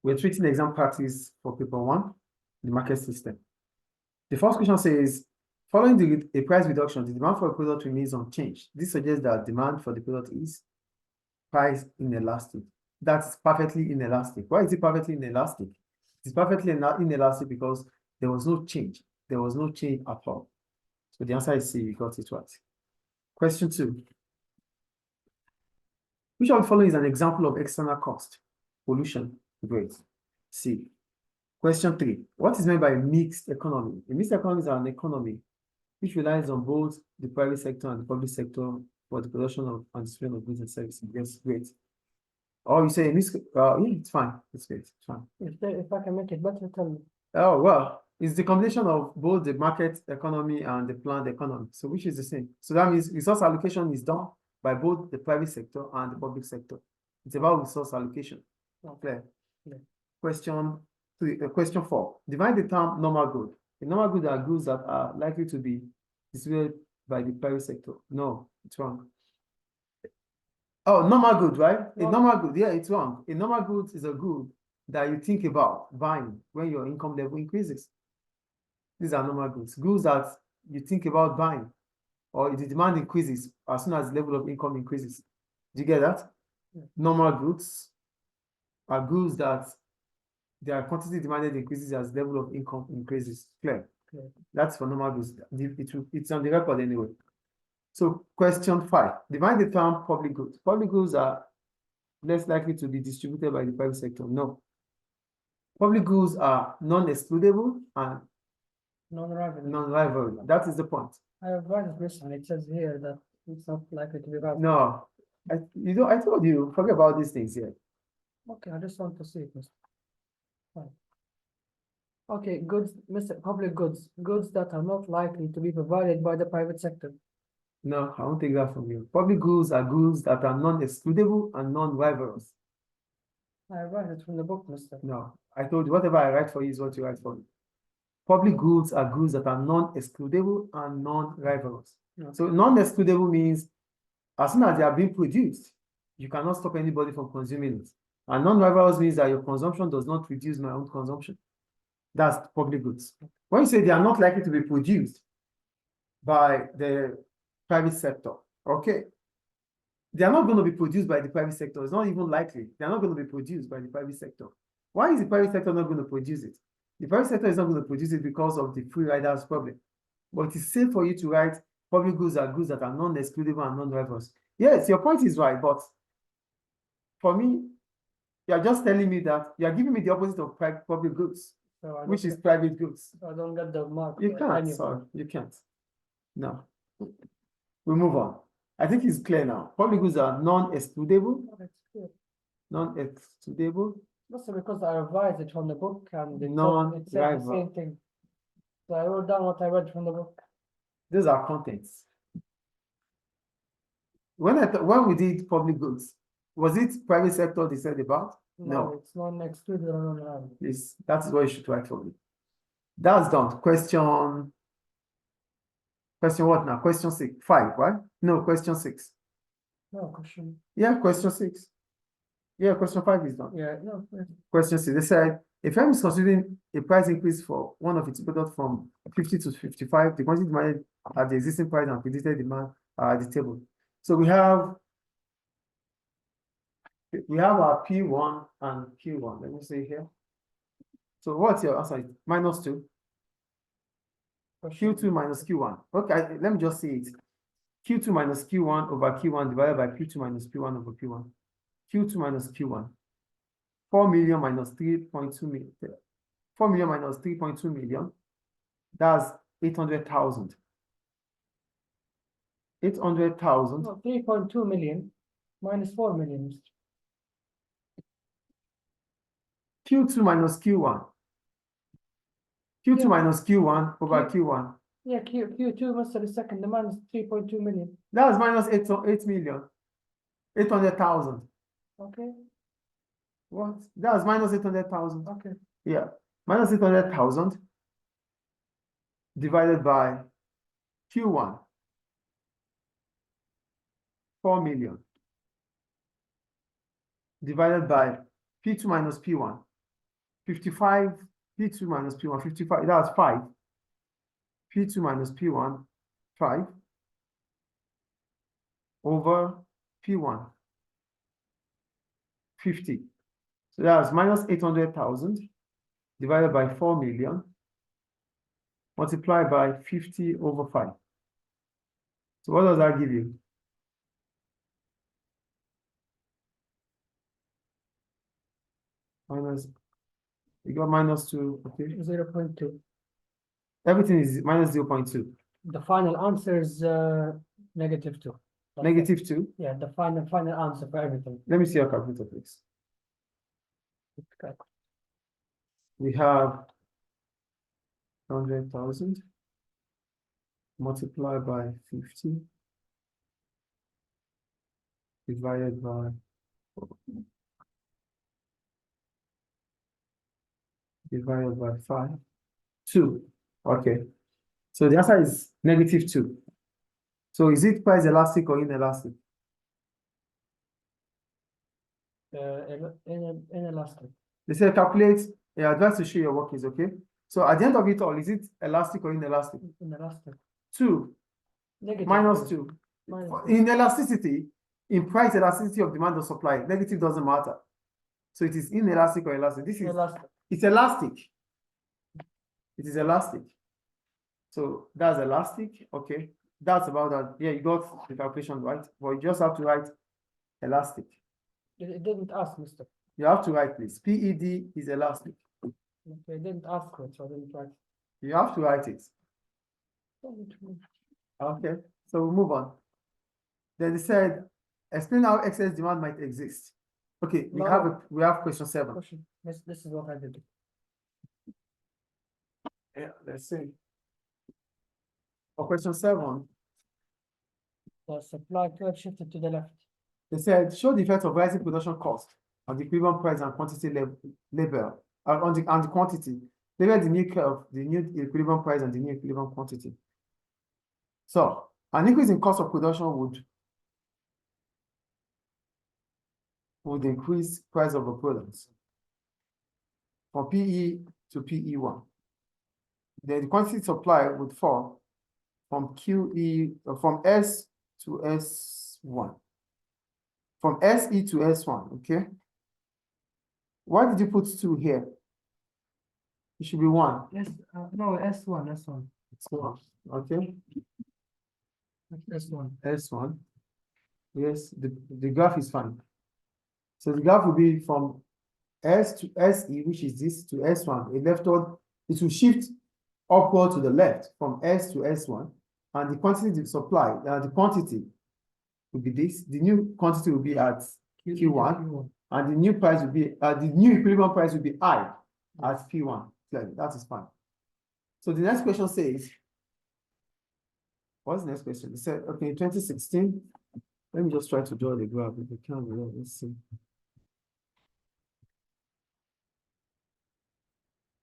We're treating the exam practice for paper one, the market system. The first question says, following a price reduction, the demand for a product remains unchanged. This suggests that demand for the product is price inelastic. That's perfectly inelastic. Why is it perfectly inelastic? It's perfectly inelastic because there was no change. There was no change at all. So the answer is C, we got it right. Question 2. Which of the following is an example of external cost? Pollution. Great. C. Question 3. What is meant by a mixed economy? A mixed economy is an economy which relies on both the private sector and the public sector for the production of and distribution of goods and services. Yes, great. Oh, you say a mixed, yeah, it's fine. It's great. It's fine. If I can make it better, tell me. Oh, well, it's the combination of both the market economy and the planned economy. So which is the same. So that means resource allocation is done by both the private sector and the public sector. It's about resource allocation. Clear? Yeah. Question 3, question 4. Divide the term normal good. The normal goods are goods that are likely to be distributed by the private sector. No, it's wrong. Oh, normal good, right? A normal good, yeah, it's wrong. A normal good is a good that you think about buying when your income level increases. These are normal goods. Goods that you think about buying or the demand increases as soon as the level of income increases. Do you get that? Yeah. Normal goods are goods that their quantity demanded increases as level of income increases. Clear? Yeah. That's for normal goods. It's on the record anyway. So question 5. Divide the term public goods. Public goods are less likely to be distributed by the private sector. No. Public goods are non-excludable and Non-rival. non-rivalry. That is the point. I have read this and it says here that it's not likely to be rival. No. I told you, forget about these things here. Okay, I just want to see it, Mr. Fine. Okay, goods, Mr. Public goods, goods that are not likely to be provided by the private sector. No, I won't take that from you. Public goods are goods that are non-excludable and non-rivalrous. I read it from the book, Mr. No, I told you, whatever I write for you is what you write for me. Public goods are goods that are non-excludable and non-rivalrous. Okay. So non-excludable means as soon as they are being produced, you cannot stop anybody from consuming it. And non-rivalrous means that your consumption does not reduce my own consumption. That's public goods. When you say they are not likely to be produced by the private sector, okay, they are not going to be produced by the private sector. It's not even likely. They are not going to be produced by the private sector. Why is the private sector not going to produce it? The private sector is not going to produce it because of the free riders problem. But it is safe for you to write public goods are goods that are non-excludable and non-rivalrous. Yes, your point is right, but for me, you are just telling me that you are giving me the opposite of public goods, So which is private goods. I don't get the mark. You can't, sorry, you can't. No. We move on. I think it's clear now. Public goods are non-excludable. Non-excludable. Also because I revised it from the book and it said the Non-rival. same thing. So I wrote down what I read from the book. Those are contents. When we did public goods, was it private sector they said about? No. It's non-excluded or non-rival. That's what you should write for me. That's done. Question what now? Question 5, right? No, question 6. No question. Yeah, question 6. Yeah, question 5 is done. Yeah, no. Question 6. They said if firm is considering a price increase for one of its products from 50 to 55, the quantity demanded at the existing price and predicted demand are at the table. So we have our P1 and Q1. Let me see here. So what's your answer? -2. Q2 minus Q1. Okay, let me just see it. Q2 minus Q1 over Q1 divided by Q2 minus P1 over Q1. Q2 minus Q1. 4 million minus 3.2 million. 4 million minus 3.2 million. That's 800,000. 800,000. No, 3.2 million minus 4 million. Q2 minus Q1. Q2 Yeah. minus Q1 over Q1. Yeah, Q2 was the second demand is 3.2 million. That's minus 8 million. 800,000. Okay. What? That's minus 800,000. Okay. Yeah. Minus 800,000 divided by Q1. 4 million. Divided by P2 minus P1. 55, P2 minus P1, 55, that's 5. P2 minus P1, 5 over P1, 50. So that's minus 800,000 divided by 4 million multiplied by 50 over 5. So what does that give you? Minus, you got minus 2, okay? 0.2. Everything is minus 0.2. The final answer is negative 2. That's it. Negative 2. Yeah, the final answer for everything. Let me see your calculator, please. Okay. We have 100,000 multiplied by 50 divided by 5. 2. Okay. So the answer is negative 2. So is it price elastic or inelastic? Inelastic. They say calculate, advance to show your work is okay. So at the end of it all, is it elastic or inelastic? Inelastic. 2 Negative minus 2. 2. Minus In elasticity, in price elasticity of demand or supply, negative doesn't matter. So it is inelastic or elastic. This is Inelastic. it's elastic. It is elastic. So that's elastic. Okay. That's about that. Yeah, you got the calculation right. But you just have to write elastic. It didn't ask, Mister. You have to write this. PED is elastic. Okay, it didn't ask it, so I didn't write. You have to write it. Okay. So we move on. Then they said, explain how excess demand might exist. Okay, we have question 7. Question. This is what I did. Yeah, let's see. For question 7, The supply curve shifted to the left. they said, show the effect of rising production cost on the equivalent price and quantity label, on the quantity. Label the new curve, the new equilibrium price and the new equilibrium quantity. So, an increase in cost of production would increase price of a product from PE to PE1. Then the quantity supply would fall from QE, from S to S1. From SE to S1, okay? Why did you put 2 here? It should be 1. Yes, no, S1. S1, okay? S1. S1. Yes, the graph is fine. So the graph will be from S to SE, which is this, to S1. A leftward, it will shift upward to the left from S to S1. And the quantity supply, the quantity will be this. The new quantity will be at Q1. And the new price will be, the new equilibrium price will be I at P1. Clearly, that is fine. So the next question says, what's the next question? It said, okay, in 2016, let me just try to draw the graph. If we can, let's see.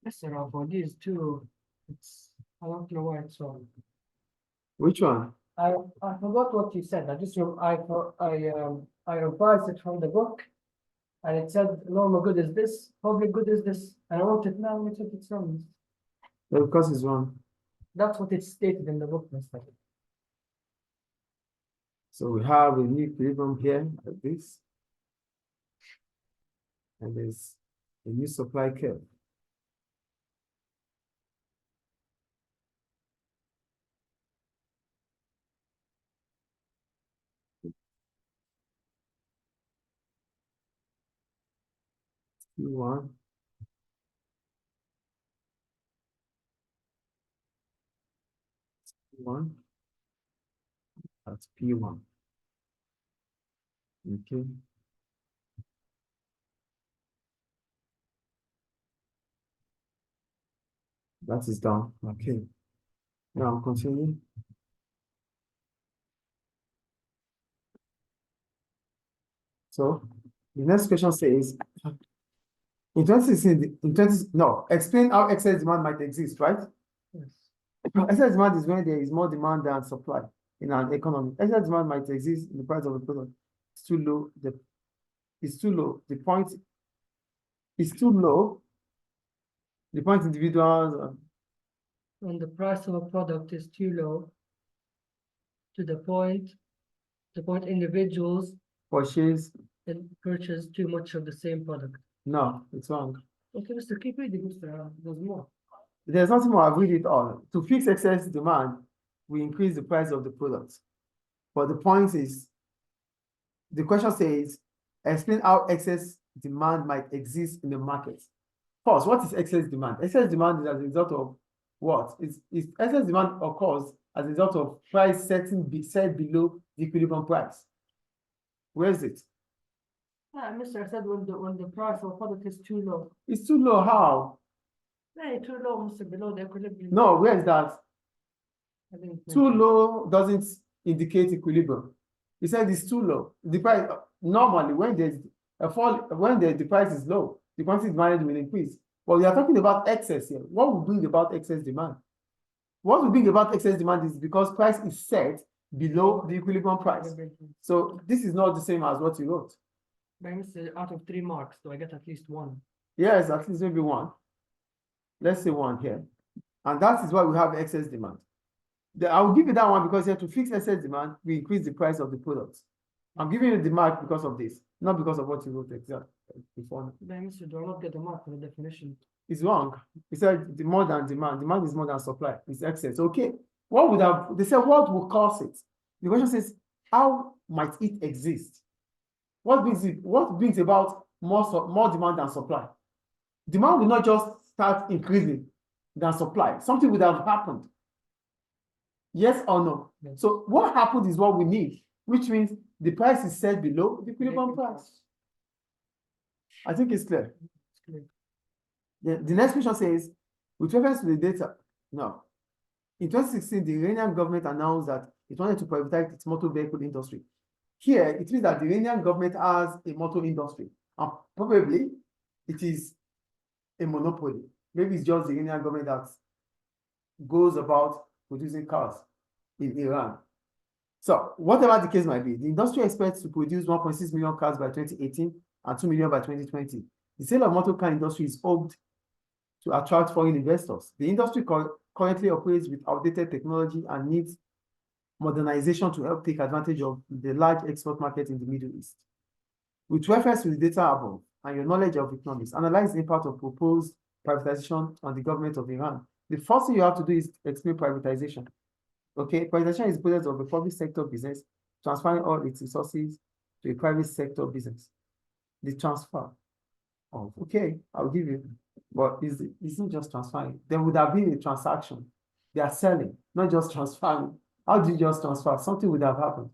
Yes, sir, for these two, I don't know why it's wrong. Which one? I forgot what you said. I revised it from the book, and it said normal good is this, public good is this, and I want it now. And it's wrong. Because it's wrong. That's what it's stated in the book, Mister. So we have a new equilibrium here, like this. And there's a new supply curve. Q1. P1. That's P1. Okay. That is done. Okay. Now continue. So the next question says, in 2016, explain how excess demand might exist, right? Yes. Excess demand is when there is more demand than supply in an economy. Excess demand might exist in the price of a product. It's too low. It's too low. The point is too low. The point individuals, When the price of a product is too low to the point individuals purchase. can purchase too much of the same product. No, it's wrong. Okay, Mr. Keep reading, Mr. There's more. There's nothing more. I've read it all. To fix excess demand, we increase the price of the product. But the point is, the question says, explain how excess demand might exist in the market. First, what is excess demand? Excess demand is as a result of what? It's excess demand occurs as a result of price set below the equilibrium price. Where is it? Yeah, Mr. I said when the price of a product is too low. It's too low. How? Hey, too low, Mr. Below the equilibrium. No, where is that? I think it's Too mentioned. low doesn't indicate equilibrium. He said it's too low. The price normally when there's a fall, when the price is low, the quantity demanded will increase. But we are talking about excess here. What will bring about excess demand? What will bring about excess demand is because price is set below the equilibrium price. So this is not the same as what you wrote. But Mr. Out of 3 marks, do I get at least 1? Yes, at least maybe 1. Let's say 1 here. And that is why we have excess demand. I will give you that one because here to fix excess demand, we increase the price of the product. I'm giving you the mark because of this, not because of what you wrote exactly before. Then Mr. Do I not get the mark for the definition? It's wrong. He said the more than demand. Demand is more than supply. It's excess. Okay. What would have, they said, what will cause it? The question says, how might it exist? What brings about more demand than supply? Demand will not just start increasing than supply. Something would have happened. Yes or no? Yes. So what happened is what we need, which means the price is set below the equilibrium price. I think it's clear. It's clear. The next question says, with reference to the data, no. In 2016, the Iranian government announced that it wanted to privatize its motor vehicle industry. Here, it means that the Iranian government has a motor industry, and probably it is a monopoly. Maybe it's just the Iranian government that goes about producing cars in Iran. So, whatever the case might be, the industry expects to produce 1.6 million cars by 2018 and 2 million by 2020. The sale of motor car industry is hoped to attract foreign investors. The industry currently operates with outdated technology and needs modernization to help take advantage of the large export market in the Middle East. With reference to the data above and your knowledge of economics, analyze the impact of proposed privatization on the government of Iran. The first thing you have to do is explain privatization. Okay, privatization is the process of a public sector business transferring all its resources to a private sector business. The transfer of, okay, I'll give you, but it's not just transferring. There would have been a transaction. They are selling, not just transferring. How do you just transfer? Something would have happened.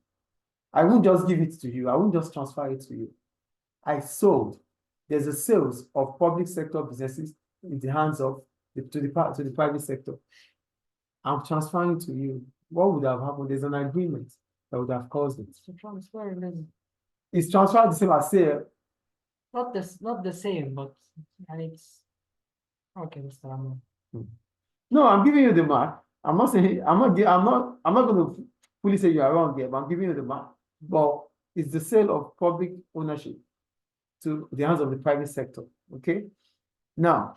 I won't just give it to you. I won't just transfer it to you. I sold. There's a sales of public sector businesses in the hands of to the private sector. I'm transferring to you. What would have happened? There's an agreement that would have caused it. So transfer Is transfer the same as sale? not the same, but and it's okay, Mr. Amon. No, I'm giving you the mark. I'm not saying I'm not going to fully say you are wrong here, but I'm giving you the mark. But it's the sale of public ownership to the hands of the private sector. Okay. Now,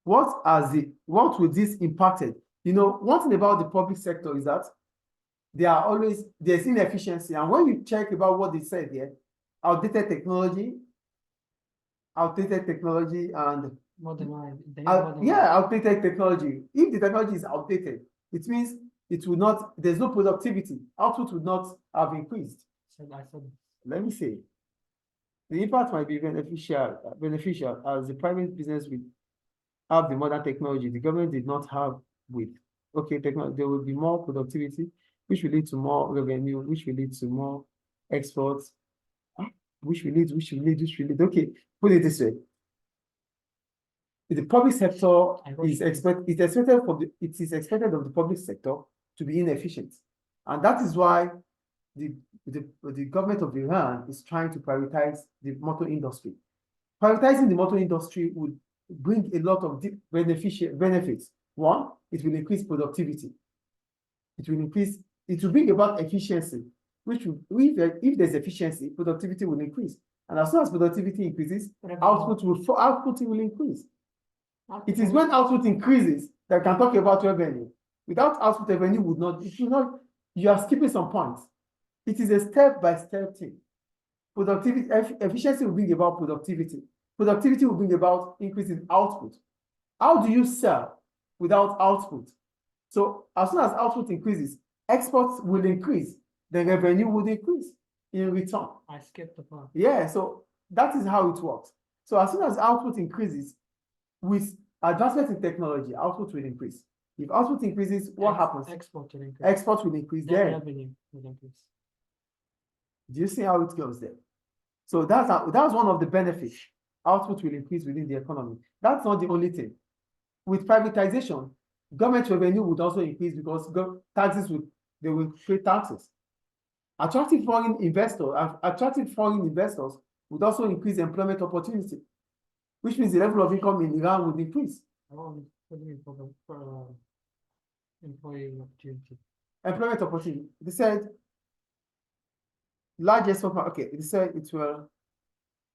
what would this impacted? You know, one thing about the public sector is that there's inefficiency. And when you check about what they said here, outdated technology and Modernized. outdated technology. If the technology is outdated, it means it will not, there's no productivity. Output would not have increased. I said, Let me say, the impact might be beneficial as the private business will have the modern technology the government did not have with. Okay, technology, there will be more productivity, which will lead to more revenue, which will lead to more exports, which will lead. Okay, put it this way. The public sector is expected of the public sector to be inefficient. And that is why the government of Iran is trying to privatize the motor industry. Privatizing the motor industry would bring a lot of benefits. One, it will increase productivity. It will bring about efficiency, which will, if there's efficiency, productivity will increase. And as soon as productivity increases, Revenue. output will increase. It is when output increases that we can talk about revenue. Without output, revenue would not, it will not, you are skipping some points. It is a step-by-step thing. Productivity, efficiency will bring about productivity. Productivity will bring about increase in output. How do you sell without output? So as soon as output increases, exports will increase, then revenue will increase in return. I skipped the part. Yeah, so that is how it works. So as soon as output increases, with advancement in technology, output will increase. If output increases, what happens? Export will increase. Export will increase Then then. revenue will increase. Do you see how it goes there? So that's one of the benefits. Output will increase within the economy. That's not the only thing. With privatization, government revenue would also increase because they will pay taxes. Attracting foreign investors would also increase employment opportunity, which means the level of income in Iran would increase. What do you mean for employee opportunity? Employment opportunity. They said largest okay, they said it will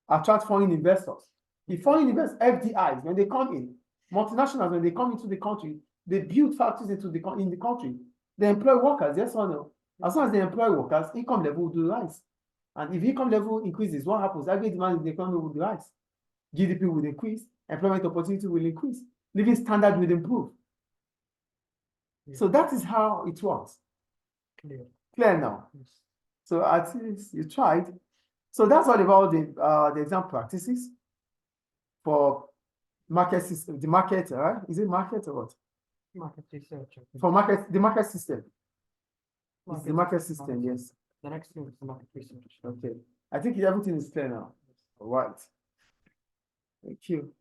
attract foreign investors. The foreign investors, FDIs, when they come in, multinationals, when they come into the country, they build factories in the country. They employ workers, yes or no? As long as they employ workers, income level will rise. And if income level increases, what happens? Aggregate demand in the economy will rise. GDP will increase, employment opportunity will increase, living standard will improve. Yeah. So that is how it works. Clear now. Yes. So at least you tried. So that's all about the exam practices for market system. The market, right? Is it market or what? Market research. For the market system. It's the market system, yes. The next thing is the market research. Okay. I think everything is clear now. All right. Thank you.